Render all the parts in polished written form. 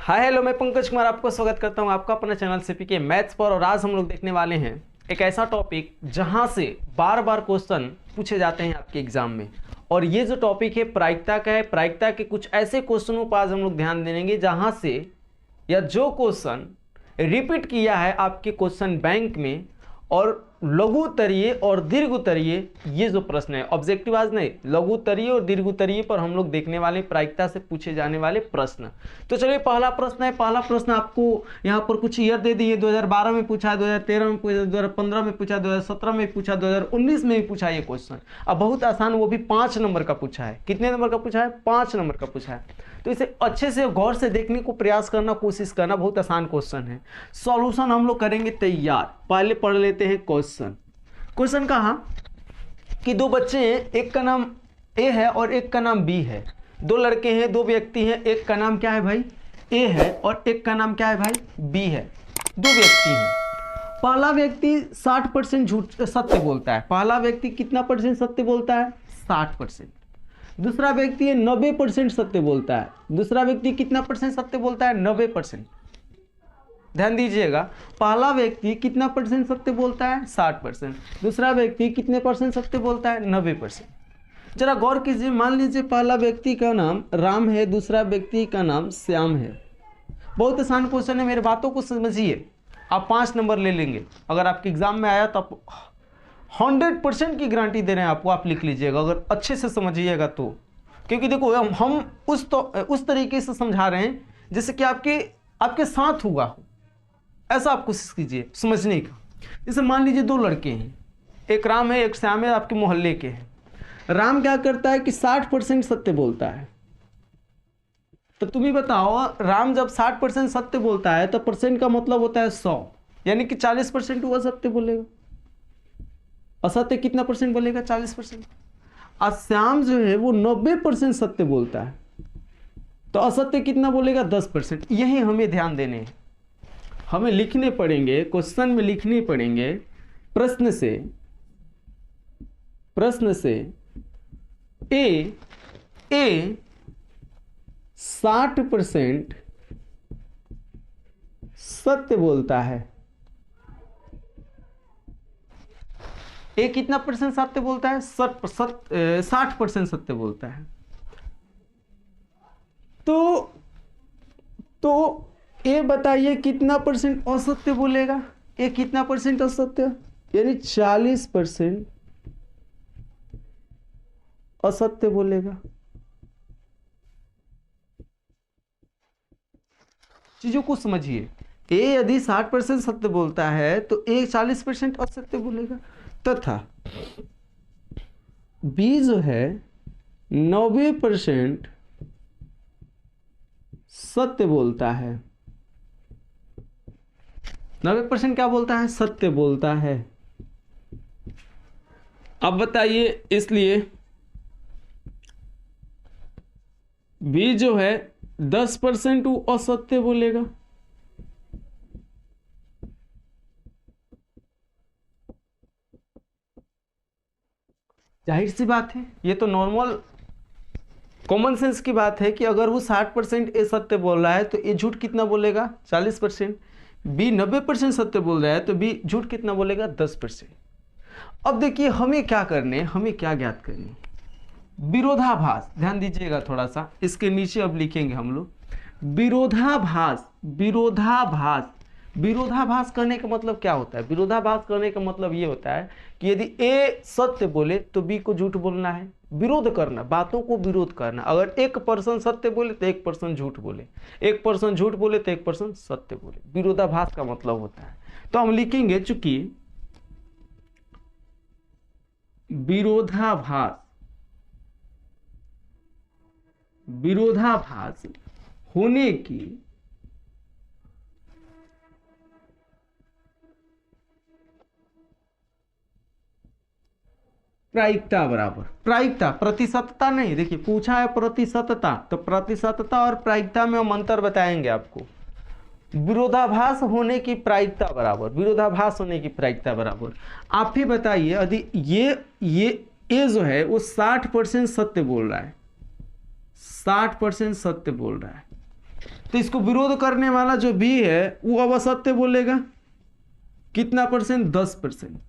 Hi hello, मैं पंकज कुमार आपको स्वागत करता हूं आपका अपना चैनल सीपीके मैथ्स पर। और आज हम लोग देखने वाले हैं एक ऐसा टॉपिक जहां से बार बार क्वेश्चन पूछे जाते हैं आपके एग्जाम में। और ये जो टॉपिक है प्रायिकता का है। प्रायिकता के कुछ ऐसे क्वेश्चनों पर आज हम लोग ध्यान देंगे जहां से या जो क्वेश्चन रिपीट किया है आपके क्वेश्चन बैंक में, और लघु उत्तरीय और दीर्घ उत्तरीय ये जो प्रश्न है, ऑब्जेक्टिव आज नहीं, लघु उत्तरीय और दीर्घ उत्तरीय पर हम लोग देखने वाले प्रायिकता से पूछे जाने वाले प्रश्न। तो चलिए पहला प्रश्न है। पहला प्रश्न आपको यहाँ पर कुछ ईयर दे दिए, 2012 में पूछा, 2013 में पूछा, 2015 में पूछा, 2017 में पूछा, 2019 में भी पूछा ये क्वेश्चन। अब बहुत आसान, वो भी 5 नंबर का पूछा है। कितने नंबर का पूछा है? 5 नंबर का पूछा है। तो इसे अच्छे से गौर से देखने को प्रयास करना, कोशिश करना। बहुत आसान क्वेश्चन है। सॉल्यूशन हम लोग करेंगे तैयार। पहले पढ़ लेते हैं क्वेश्चन। क्वेश्चन कहा कि दो बच्चे हैं, एक का नाम ए है और एक का नाम बी है। दो लड़के हैं, दो व्यक्ति हैं, एक का नाम क्या है भाई? ए है और एक का नाम क्या है भाई? बी है। दो व्यक्ति हैं। पहला व्यक्ति 60% झूठ सत्य बोलता है। पहला व्यक्ति कितना परसेंट सत्य बोलता है? 60%। दूसरा व्यक्ति 90% सत्य बोलता है। दूसरा व्यक्ति कितना परसेंट सत्य बोलता है? 90%। ध्यान दीजिएगा, पहला व्यक्ति कितना परसेंट सत्य बोलता है? 60%। दूसरा व्यक्ति कितने परसेंट सत्य बोलता है? 90%। जरा गौर कीजिए, मान लीजिए पहला व्यक्ति का नाम राम है, दूसरा व्यक्ति का नाम श्याम है। बहुत आसान क्वेश्चन है, मेरे बातों को समझिए। आप 5 नंबर ले लेंगे। अगर आपके एग्जाम में आया तो आप 100% की गारंटी दे रहे हैं आपको, आप लिख लीजिएगा अगर अच्छे से समझिएगा तो। क्योंकि देखो हम उस तरीके से समझा रहे हैं जैसे कि आपके साथ हुआ हो, ऐसा आप कोशिश कीजिए समझने का। जैसे मान लीजिए दो लड़के हैं, एक राम है एक श्याम है, आपके मोहल्ले के हैं। राम क्या करता है कि 60% सत्य बोलता है। तो तुम ही बताओ, राम जब 60% सत्य बोलता है तो परसेंट का मतलब होता है 100, यानी कि 40% वो असत्य बोलेगा। असत्य कितना परसेंट बोलेगा? 40%। और श्याम जो है वो 90% सत्य बोलता है, तो असत्य कितना बोलेगा? 10%। यही हमें ध्यान देने हैं। हमें लिखने पड़ेंगे, क्वेश्चन में लिखने पड़ेंगे प्रश्न से ए 60% सत्य बोलता है। ए कितना परसेंट सत्य बोलता है? 60% सत्य बोलता है। तो ए बताइए कितना परसेंट असत्य बोलेगा? ए कितना परसेंट असत्य, यानी 40% असत्य बोलेगा। चीजों को समझिए। ए यदि 60% सत्य बोलता है तो ए 40% असत्य बोलेगा, तथा बी जो है 90% सत्य बोलता है। 90% क्या बोलता है? सत्य बोलता है। अब बताइए, इसलिए बी जो है 10% वो असत्य बोलेगा। जाहिर सी बात है, ये तो नॉर्मल कॉमन सेंस की बात है कि अगर वो 60% ए सत्य बोल रहा है तो ए झूठ कितना बोलेगा? 40%। बी 90% सत्य बोल रहा है तो बी झूठ कितना बोलेगा? 10%। अब देखिए हमें क्या करने, हमें क्या ज्ञात करने? विरोधाभास। ध्यान दीजिएगा थोड़ा सा, इसके नीचे अब लिखेंगे हम लोग विरोधाभास। विरोधाभास करने का मतलब क्या होता है? विरोधाभास करने का मतलब ये होता है कि यदि ए सत्य बोले तो बी को झूठ बोलना है। विरोध करना, बातों को विरोध करना। अगर एक पर्सन सत्य बोले तो एक पर्सन झूठ बोले, एक पर्सन झूठ बोले तो एक पर्सन सत्य बोले। विरोधाभास का मतलब होता है। तो हम लिखेंगे, चूंकि विरोधाभास होने की प्रायिकता बराबर, प्रायिकता प्रतिशतता नहीं, देखिए पूछा है प्रतिशतता, तो प्रतिशतता और प्रायिकता में हम अंतर बताएंगे आपको। विरोधाभास होने की प्रायिकता बराबर, विरोधाभास होने की प्रायिकता बराबर। आप ही बताइए, यदि ये जो है वो 60% सत्य बोल रहा है, 60% सत्य बोल रहा है, तो इसको विरोध करने वाला जो बी है वो अब असत्य बोलेगा। कितना परसेंट? 10%।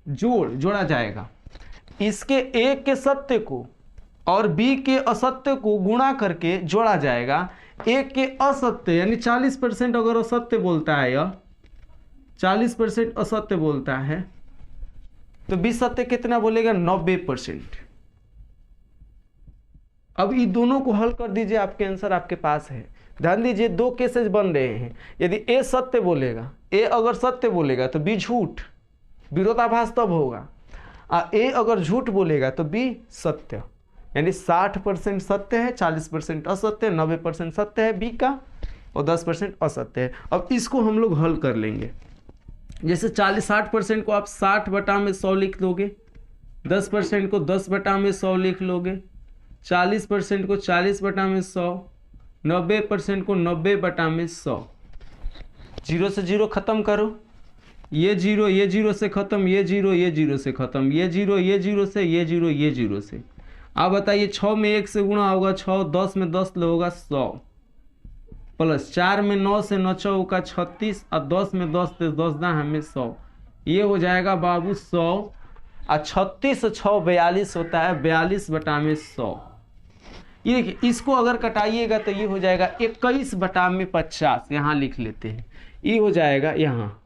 जोड़ा जाएगा। इसके ए के सत्य को और बी के असत्य को गुणा करके जोड़ा जाएगा। ए के असत्य यानी 40% अगर असत्य बोलता है, यह 40% असत्य बोलता है, तो बी सत्य कितना बोलेगा? 90%। अब ये दोनों को हल कर दीजिए, आपके आंसर आपके पास है। ध्यान दीजिए, दो केसेस बन रहे हैं। यदि ए सत्य बोलेगा, ए अगर सत्य बोलेगा तो बी झूठ, विरोधाभास तब होगा। ए अगर झूठ बोलेगा तो बी सत्य, यानी 60% सत्य है, 40% असत्य, 90% सत्य है बी का और 10% असत्य है। अब इसको हम लोग हल कर लेंगे। जैसे 60% को आप 60/100 लिख दोगे, 10% को 10/100 लिख लोगे, 40% को 40/100, 90% को 90/100। जीरो से जीरो खत्म करो, ये जीरो से खत्म, ये जीरो से खत्म, ये जीरो से, ये जीरो से। आप बताइए 6 में 1 से गुणा होगा 6, 10 में 10 होगा 100, प्लस 4 में 9 से 9 चौका 36 और 10 में 10 से 10 ना हमें 100। ये हो जाएगा बाबू 100 और 36 से 6 42 होता है, 42/100। ये देखिए, इसको अगर कटाइएगा तो ये हो जाएगा 21/50। यहाँ लिख लेते हैं, ये हो जाएगा यहाँ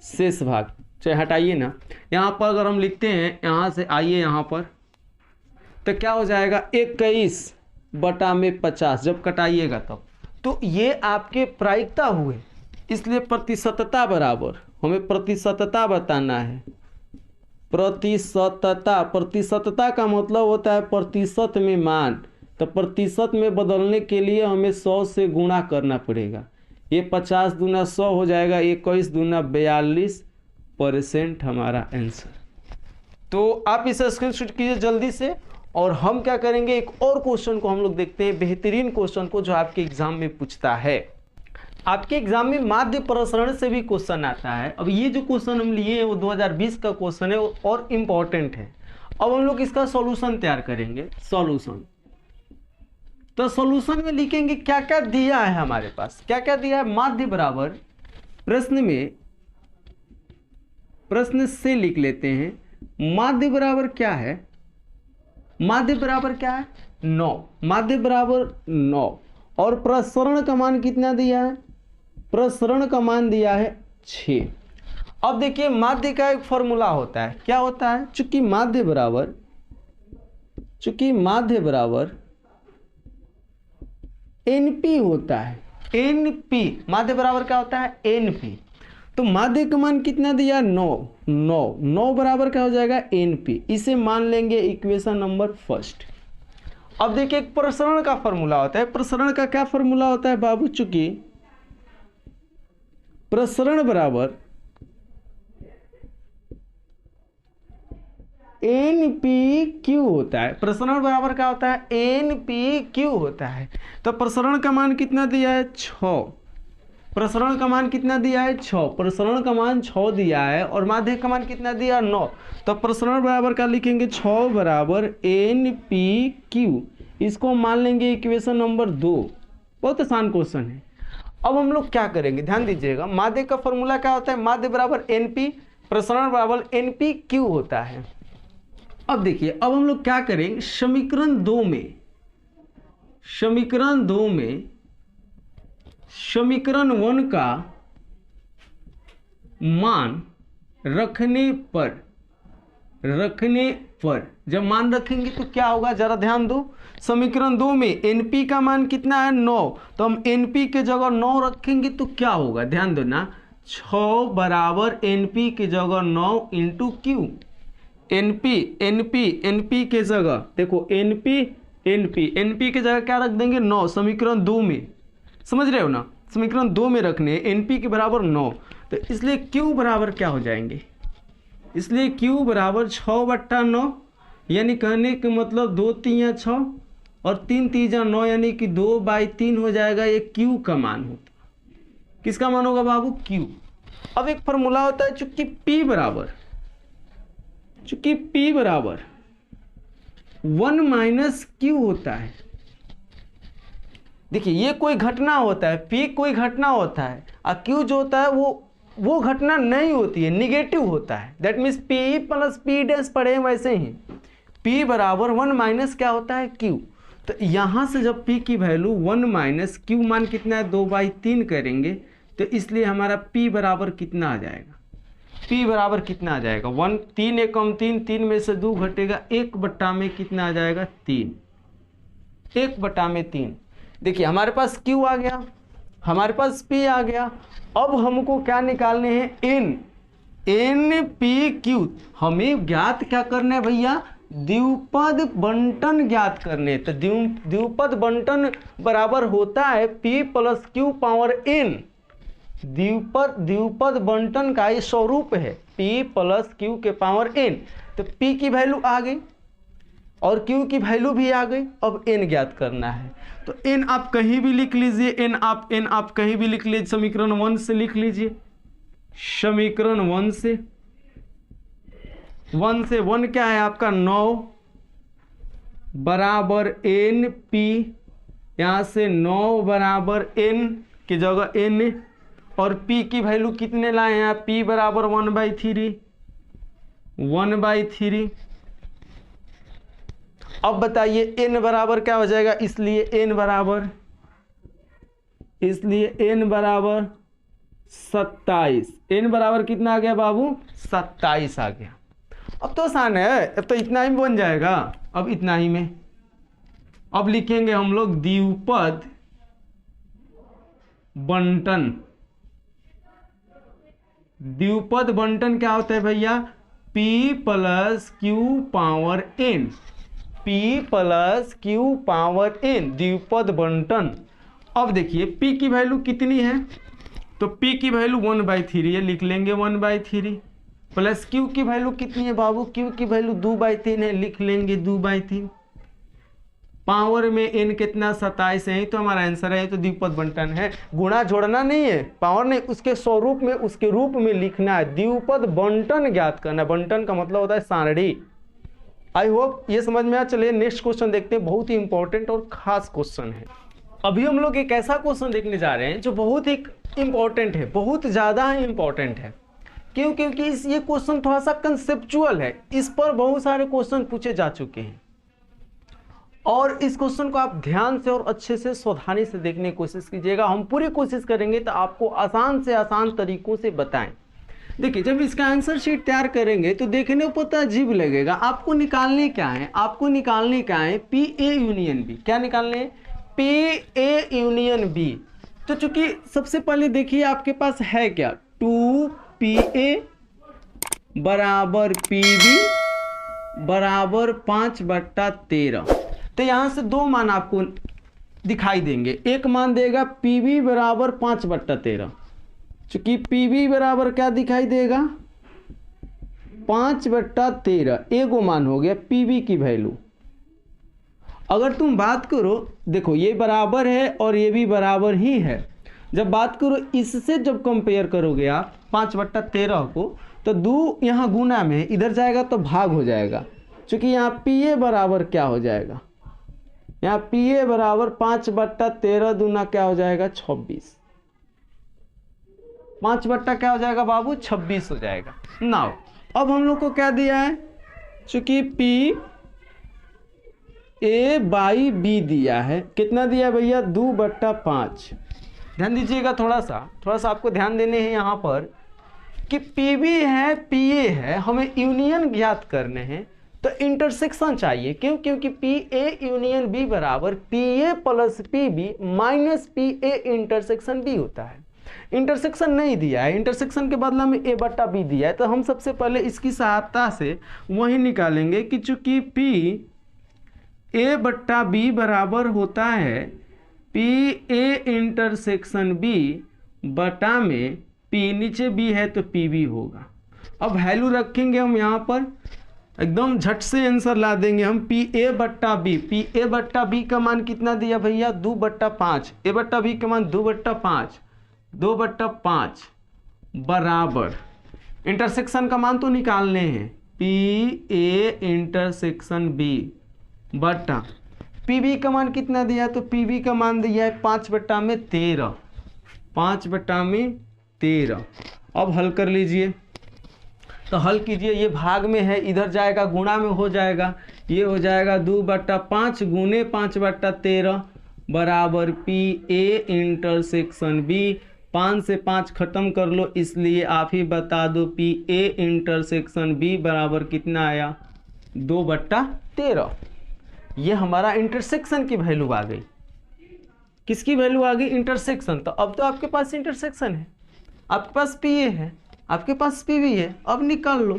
शेष भाग। चाहे हटाइए ना, यहाँ पर अगर हम लिखते हैं, यहाँ से आइए यहाँ पर, तो क्या हो जाएगा 21/50 जब कटाइएगा तब। तो ये आपके प्रायिकता हुए, इसलिए प्रतिशतता बराबर, हमें प्रतिशतता बताना है। प्रतिशतता का मतलब होता है प्रतिशत में मान, तो प्रतिशत में बदलने के लिए हमें 100 से गुणा करना पड़ेगा। ये 50 दूना 100 हो जाएगा, 21 दूना 42% हमारा आंसर। तो आप इसे स्क्रीनशॉट कीजिए जल्दी से। और हम क्या करेंगे, एक और क्वेश्चन को हम लोग देखते हैं, बेहतरीन क्वेश्चन को जो आपके एग्जाम में पूछता है। आपके एग्जाम में माध्य प्रसरण से भी क्वेश्चन आता है। अब ये जो क्वेश्चन हम लिए हैं वो 2020 का क्वेश्चन है और इम्पॉर्टेंट है। अब हम लोग इसका सॉल्यूशन तैयार करेंगे। सॉल्यूशन, तो सॉल्यूशन में लिखेंगे क्या क्या दिया है हमारे पास, क्या क्या दिया है। माध्य बराबर, प्रश्न से लिख लेते हैं। माध्य बराबर क्या है? माध्य बराबर क्या है? 9। माध्य बराबर 9 और प्रसरण का मान कितना दिया है? प्रसरण का मान दिया है 6। अब देखिए, माध्य का एक फॉर्मूला होता है। क्या होता है? चूंकि माध्य बराबर एनपी होता है। एनपी माध्य बराबर क्या होता है? एनपी। तो माध्य का मान कितना दिया? 9 बराबर क्या हो जाएगा? एनपी। इसे मान लेंगे इक्वेशन नंबर फर्स्ट। अब देखिए, एक प्रसरण का फॉर्मूला होता है। प्रसरण का क्या फॉर्मूला होता है बाबू? चूंकि प्रसरण बराबर एनपी क्यू होता है। प्रसरण बराबर क्या होता है? एनपी क्यू होता है। तो प्रसरण का मान कितना दिया है? 6। प्रसरण का मान कितना दिया है? 6। प्रसरण का मान 6 दिया है और माध्य का मान कितना दिया? 9। तो प्रसरण बराबर क्या लिखेंगे? 6 बराबर एनपी क्यू। इसको मान लेंगे इक्वेशन नंबर 2। बहुत आसान क्वेश्चन है। अब हम लोग क्या करेंगे, ध्यान दीजिएगा। माध्य का फॉर्मूला क्या होता है? माध्य बराबर एनपी, प्रसरण बराबर एनपी क्यू होता है। अब देखिए, अब हम लोग क्या करेंगे, समीकरण 2 में समीकरण 1 का मान रखने पर जब मान रखेंगे तो क्या होगा, जरा ध्यान दो। समीकरण 2 में एनपी का मान कितना है? 9। तो हम एनपी के जगह 9 रखेंगे तो क्या होगा, ध्यान दो ना। 6 बराबर एनपी के जगह 9 इंटू क्यू। एनपी के जगह देखो, एनपी के जगह क्या रख देंगे? 9। समीकरण 2 में, समझ रहे हो ना, समीकरण 2 में रखने एनपी के बराबर 9। तो इसलिए क्यू बराबर क्या हो जाएंगे? इसलिए क्यू बराबर 6/9, यानी कहने के मतलब 2 3 6 और 3 3 9, यानी कि 2/3 हो जाएगा। ये क्यू का मान होता। किसका मान होगा बाबू? क्यू। अब एक फॉर्मूला होता है, चूंकि P बराबर 1 - Q होता है। देखिए ये कोई घटना होता है, पी कोई घटना होता है, और क्यू जो होता है वो घटना नहीं होती है, निगेटिव होता है। That means P plus P dash पढ़े हैं वैसे ही, पी बराबर 1 माइनस क्या होता है क्यू। तो यहाँ से जब पी की वैल्यू 1 माइनस क्यू मान कितना है 2/3 करेंगे, तो इसलिए हमारा पी बराबर कितना आ जाएगा, पी बराबर कितना आ जाएगा 1, 3 एक कम 3, 3 में से 2 घटेगा, 1 बट्टा में कितना आ जाएगा 3, 1 बट्टा में 3। देखिए हमारे पास Q आ गया, हमारे पास P आ गया। अब हमको क्या निकालने हैं N P Q। हमें ज्ञात क्या करना है भैया, द्विपद बंटन ज्ञात करने। तो द्विपद बंटन बराबर होता है P plus Q power N। द्विपद बंटन का ये स्वरूप है P प्लस Q के पावर N। तो P की वैल्यू आ गई और Q की वैल्यू भी आ गई। अब N ज्ञात करना है, तो N आप कहीं भी लिख लीजिए, N आप कहीं भी लिख लीजिए, समीकरण 1 से लिख लीजिए, समीकरण 1 से 1 क्या है आपका 9 बराबर N P, यहाँ से 9 बराबर N की जगह N, और P की वैल्यू कितने लाए हैं आप, P बराबर 1/3। अब बताइए N बराबर क्या हो जाएगा, इसलिए N बराबर 27। N बराबर कितना आ गया बाबू, 27 आ गया। अब तो आसान है, अब तो इतना ही बन जाएगा। अब इतना ही में अब लिखेंगे हम लोग द्विपद बंटन। द्विपद बंटन क्या होता है भैया, P plus Q power N, P plus Q power N, द्विपद बंटन। अब देखिए P की वैल्यू कितनी है, तो P की वैल्यू 1/3 है, लिख लेंगे 1/3, प्लस Q की वैल्यू कितनी है बाबू, Q की वैल्यू 2/3 है, लिख लेंगे 2/3, पावर में N कितना 27 है, तो हमारा आंसर है। तो द्विपद बंटन है, गुणा जोड़ना नहीं है, पावर नहीं, उसके स्वरूप में, उसके रूप में लिखना है। द्विपद बंटन ज्ञात करना है, बंटन का मतलब होता है सारणी। आई होप ये समझ में आ। चलिए नेक्स्ट क्वेश्चन देखते हैं, बहुत ही इंपॉर्टेंट और खास क्वेश्चन है। अभी हम लोग एक ऐसा क्वेश्चन देखने जा रहे हैं जो बहुत ही इंपॉर्टेंट है, बहुत ज़्यादा इंपॉर्टेंट है। क्यों? क्योंकि ये क्वेश्चन थोड़ा सा कंसेप्चुअल है, इस पर बहुत सारे क्वेश्चन पूछे जा चुके हैं, और इस क्वेश्चन को आप ध्यान से और अच्छे से सावधानी से देखने की कोशिश कीजिएगा। हम पूरी कोशिश करेंगे तो आपको आसान से आसान तरीकों से बताएं। देखिए जब इसका आंसर शीट तैयार करेंगे तो देखने को पता अजीब लगेगा। आपको निकालने क्या है, आपको निकालने क्या है, पी ए यूनियन बी। क्या निकालने हैं, पी ए यूनियन बी। तो चूंकि सबसे पहले देखिए आपके पास है क्या, 2PA बराबर PB बराबर 5/13। तो यहाँ से दो मान आपको दिखाई देंगे। एक मान देगा PB बराबर 5/13, चूंकि PB बराबर क्या दिखाई देगा, 5/13। एगो मान हो गया PB की वैल्यू। अगर तुम बात करो, देखो ये बराबर है और ये भी बराबर ही है। जब बात करो इससे, जब कंपेयर करोगे आप 5/13 को, तो 2 यहाँ गुना में, इधर जाएगा तो भाग हो जाएगा। चूंकि यहाँ PA बराबर क्या हो जाएगा, यहाँ PA बराबर 5/13 दूना क्या हो जाएगा, 26। 5 बट्टा क्या हो जाएगा बाबू, 26 हो जाएगा। नाउ अब हम लोग को क्या दिया है, चूंकि PA/B दिया है, कितना दिया भैया, 2/5। ध्यान दीजिएगा, थोड़ा सा आपको ध्यान देने हैं यहाँ पर कि PB है PA है, हमें यूनियन ज्ञात करने हैं, तो इंटरसेक्शन चाहिए। क्यों? क्योंकि PA यूनियन B बराबर PA plus PB minus PA intersection B होता है। इंटरसेक्शन नहीं दिया है, इंटरसेक्शन के बदला में A/B दिया है, तो हम सबसे पहले इसकी सहायता से वही निकालेंगे कि चूंकि PA/B बराबर होता है PA इंटरसेक्शन B बटा में P, नीचे B है तो PB होगा। अब वैल्यू रखेंगे हम यहाँ पर, एकदम झट से आंसर ला देंगे हम। PA/B का मान कितना दिया भैया, 2/5। A/B का मान 2/5 बराबर, इंटरसेक्शन का मान तो निकालने हैं, PA इंटरसेक्शन B बटा पीवी का मान कितना दिया है, तो पीवी का मान दिया है 5/13, 5/13। अब हल कर लीजिए, तो हल कीजिए, ये भाग में है, इधर जाएगा गुणा में हो जाएगा, ये हो जाएगा 2/5 गुने 5/13 बराबर पी ए इंटरसेक्शन बी। 5 से 5 खत्म कर लो, इसलिए आप ही बता दो पी ए इंटरसेक्शन बी बराबर कितना आया, 2/13। ये हमारा इंटरसेक्शन की वैल्यू आ गई। किसकी वैल्यू आ गई, इंटरसेक्शन। तो अब तो आपके पास इंटरसेक्शन है, आपके पास पी ए है, आपके पास पी बी है, अब निकाल लो।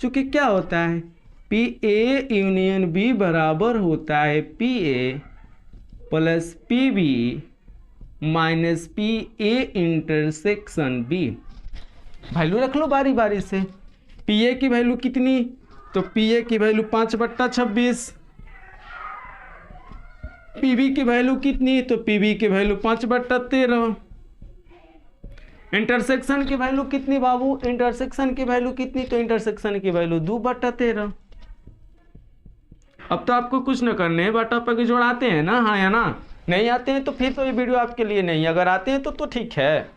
चूंकि क्या होता है, पी ए यूनियन बी बराबर होता है P A plus P B minus P A intersection B. Value रख लो बारी बारी से। पी ए की वैल्यू कितनी, तो पी ए की वैल्यू 5/26। पी बी की वैल्यू कितनी, तो पी बी की वैल्यू 5/13। इंटरसेक्शन की वैल्यू कितनी बाबू, इंटरसेक्शन की वैल्यू कितनी, तो इंटरसेक्शन की वैल्यू 2/13। अब तो आपको कुछ न करने हैं, बटा पर जोड़ाते हैं ना, हाँ या ना। नहीं आते हैं तो फिर तो ये वीडियो आपके लिए नहीं, अगर आते हैं तो ठीक है।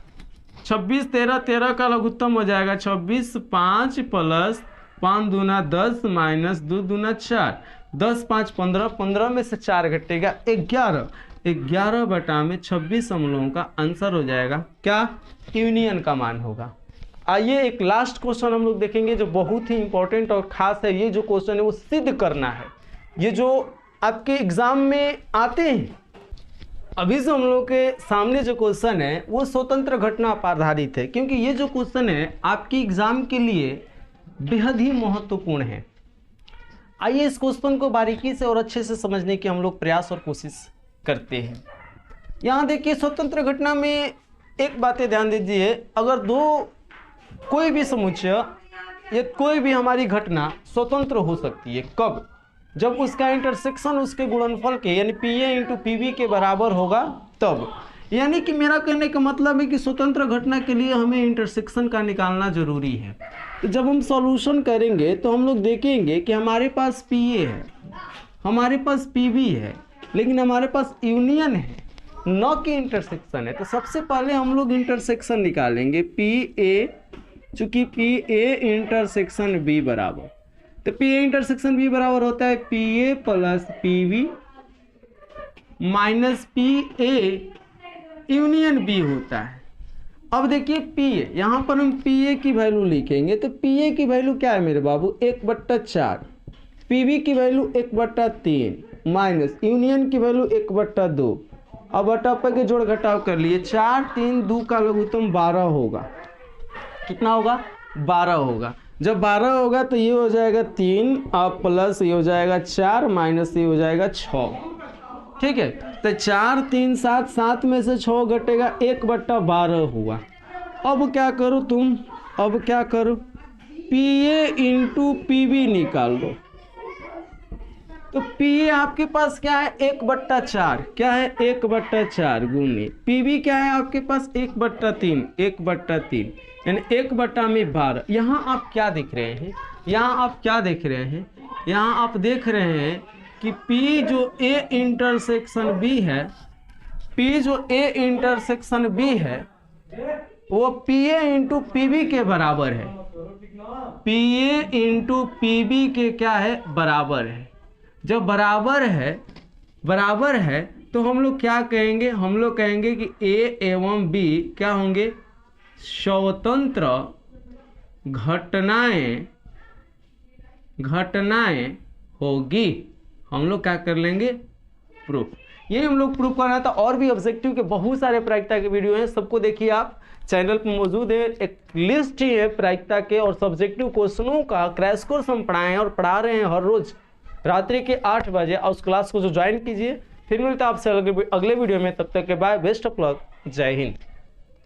26 13 13 का लघुत्तम हो जाएगा 26, 5 प्लस 5 दूना 10 माइनस 2 दूना 4, 10 5 15, 15 में से 4 घटेगा 11, 11/26 हम लोगों का आंसर हो जाएगा क्या, यूनियन का मान होगा। आइए एक लास्ट क्वेश्चन हम लोग देखेंगे जो बहुत ही इंपॉर्टेंट और खास है। ये जो क्वेश्चन है वो सिद्ध करना है, ये जो आपके एग्जाम में आते हैं। अभी से हम लोग के सामने जो क्वेश्चन है वो स्वतंत्र घटना पर आधारित है, क्योंकि ये जो क्वेश्चन है आपकी एग्जाम के लिए बेहद ही महत्वपूर्ण है। आइए इस क्वेश्चन को बारीकी से और अच्छे से समझने की हम लोग प्रयास और कोशिश करते हैं। यहाँ देखिए, स्वतंत्र घटना में एक बातें ध्यान दीजिए, अगर कोई भी समुच्चय या कोई भी हमारी घटना स्वतंत्र हो सकती है, कब, जब उसका इंटरसेक्शन उसके गुणनफल के यानी P A into P B के बराबर होगा तब। यानी कि मेरा कहने का मतलब है कि स्वतंत्र घटना के लिए हमें इंटरसेक्शन का निकालना जरूरी है। तो जब हम सॉल्यूशन करेंगे तो हम लोग देखेंगे कि हमारे पास पी ए है, हमारे पास पी बी है, लेकिन हमारे पास यूनियन है, न कि इंटरसेक्शन है। तो सबसे पहले हम लोग इंटरसेक्शन निकालेंगे, पी ए, चूंकि पी ए इंटरसेक्शन बी बराबर, तो पी ए इंटरसेक्शन बी बराबर होता है P A plus P B minus P A union B होता है। अब देखिए पी ए, यहाँ पर हम पी ए की वैल्यू लिखेंगे, तो पी ए की वैल्यू क्या है मेरे बाबू, 1/4, पी बी की वैल्यू 1/3 माइनस यूनियन की वैल्यू 1/2। अब बटा पर के जोड़ घटाव कर लिए, 4 3 2 का लघुत्तम 12 होगा। कितना होगा, 12 होगा। जब 12 होगा तो ये हो जाएगा 3 और प्लस ये हो जाएगा 4 माइनस ये हो जाएगा 6। ठीक है, तो 4 3 7, 7 में से 6 घटेगा, 1/12 हुआ। अब क्या करो तुम, अब क्या करो, P A into P B निकाल दो। तो पी ए आपके पास क्या है, 1/4, क्या है 1/4 गुने पी बी क्या है आपके पास 1/3, 1/3 यानी 1/12। यहाँ आप क्या देख रहे हैं, यहाँ आप क्या देख रहे हैं, यहाँ आप देख रहे हैं कि P जो A इंटरसेक्शन B है, P जो A इंटरसेक्शन B है वो PA इंटू PB के बराबर है, PA इंटू PB के क्या है, बराबर है। जब बराबर है तो हम लोग क्या कहेंगे, हम लोग कहेंगे कि A एवं B क्या होंगे, स्वतंत्र घटनाएं होगी। हम लोग क्या कर लेंगे, प्रूफ। ये हम लोग प्रूफ करना था। और भी ऑब्जेक्टिव के बहुत सारे प्रायिकता के वीडियो हैं, सबको देखिए, आप चैनल पर मौजूद है। एक लिस्ट ही है प्रायिकता के और सब्जेक्टिव क्वेश्चनों का, क्रैश कोर्स हम पढ़ाए हैं और पढ़ा रहे हैं हर रोज रात्रि के 8 बजे। और उस क्लास को जो ज्वाइन कीजिए। फिर मिलता है आपसे अगले वीडियो में, तब तक के बाय, बेस्ट ऑफ लक, जय हिंद।